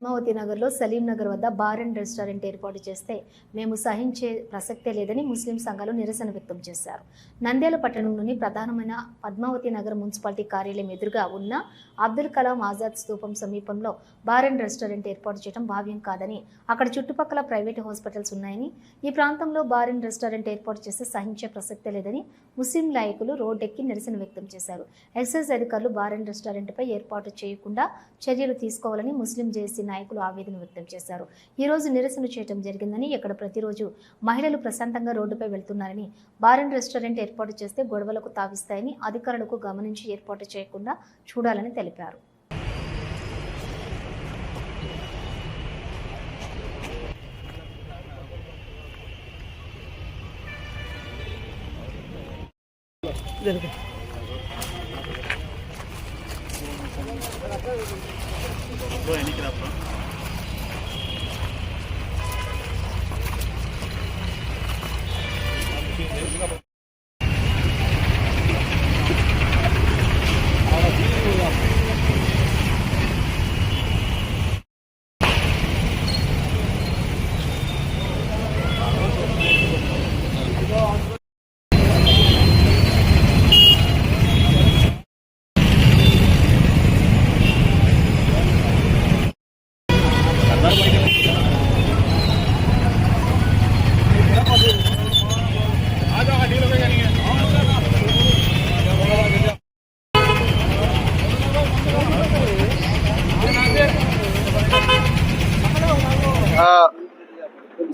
పద్మావతి నగర్లో సలీం నగర్ వద్ద bar and restaurant ఏర్పాటు చేస్తే మేము సహించే ప్రసక్తే లేదని ముస్లిం సంఘాలు నిరసన వ్యక్తం చేశారు. నంద్యాల పట్టణంలోని ప్రధానమైన పద్మావతి నగర్ మున్సిపాలిటీ కార్యాలయం ఎదురుగా ఉన్న అబ్దుల్ కలాం ఆజాద్ స్తూపం సమీపంలో బార్ అండ్ రెస్టారెంట్ ఏర్పాటు చేయడం భావ్యం కాదని, అక్కడ చుట్టుపక్కల ప్రైవేటు హాస్పిటల్స్ ఉన్నాయని, ఈ ప్రాంతంలో బార్ అండ్ రెస్టారెంట్ ఏర్పాటు చేస్తే సహించే ప్రసక్తే లేదని ముస్లిం నాయకులు రోడ్డెక్కి నిరసన వ్యక్తం చేశారు. ఎక్సైజ్ అధికారులు బార్ అండ్ రెస్టారెంట్పై ఏర్పాటు చేయకుండా చర్యలు తీసుకోవాలని ముస్లిం జేఏసీ నాయకులు ఆవేదన వ్యక్తం చేశారు. ఈ రోజు నిరసన చేయడం జరిగిందని, ఇక్కడ ప్రతిరోజు మహిళలు ప్రశాంతంగా రోడ్డుపై వెళ్తున్నారని, బార్ అండ్ రెస్టారెంట్ ఏర్పాటు చేస్తే గొడవలకు తావిస్తాయని అధికారులకు గమనించి ఏర్పాటు చేయకుండా చూడాలని తెలిపారు.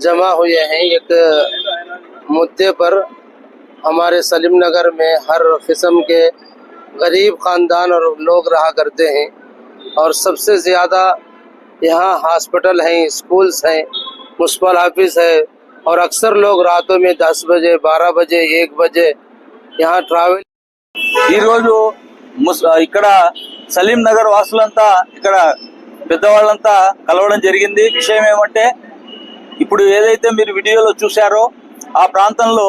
जमा हुए हैं एक मुद्दे पर। हमारे सलीम नगर में हर किस्म के गरीब ख़ानदान और लोग रहा करते हैं और सबसे ज़्यादा यहाँ हॉस्पिटल हैं, स्कूल्स हैं, म्युनिसिपल ऑफिस है और अक्सर लोग रातों में 10 बजे 12 बजे 1 बजे यहाँ ट्रैवल। ఇక్కడ సలీం నగర్ వాసులంతా ఇక్కడ పెద్దవాళ్ళంతా కలవడం జరిగింది. విషయం ఏమంటే, ఇప్పుడు ఏదైతే మీరు వీడియోలో చూశారో ఆ ప్రాంతంలో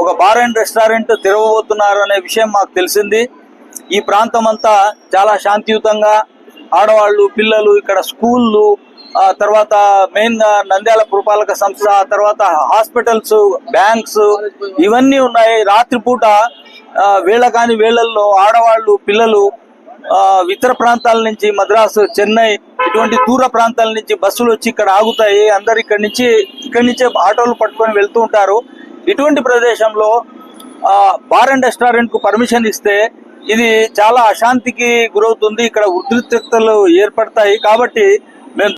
ఒక బార్ అండ్ రెస్టారెంట్ తెరవబోతున్నారు అనే విషయం మాకు తెలిసింది. ఈ ప్రాంతం అంతా చాలా శాంతియుతంగా ఆడవాళ్ళు, పిల్లలు, ఇక్కడ స్కూళ్ళు, తర్వాత మెయిన్ గా నంద్యాల పురపాలక సంస్థ, తర్వాత హాస్పిటల్స్, బ్యాంక్స్ ఇవన్నీ ఉన్నాయి. రాత్రిపూట వేళ కాని వేళల్లో ఆడవాళ్ళు, పిల్లలు ఇతర ప్రాంతాల నుంచి మద్రాసు, చెన్నై ఇటువంటి దూర ప్రాంతాల నుంచి బస్సులు వచ్చి ఇక్కడ ఆగుతాయి. అందరు ఇక్కడి నుంచే ఆటోలు పట్టుకొని వెళ్తూ ఉంటారు. ఇటువంటి ప్రదేశంలో బార్ అండ్ రెస్టారెంట్ కు పర్మిషన్ ఇస్తే ఇది చాలా అశాంతికి గురవుతుంది. ఇక్కడ ఉద్రిక్తతలు ఏర్పడతాయి. కాబట్టి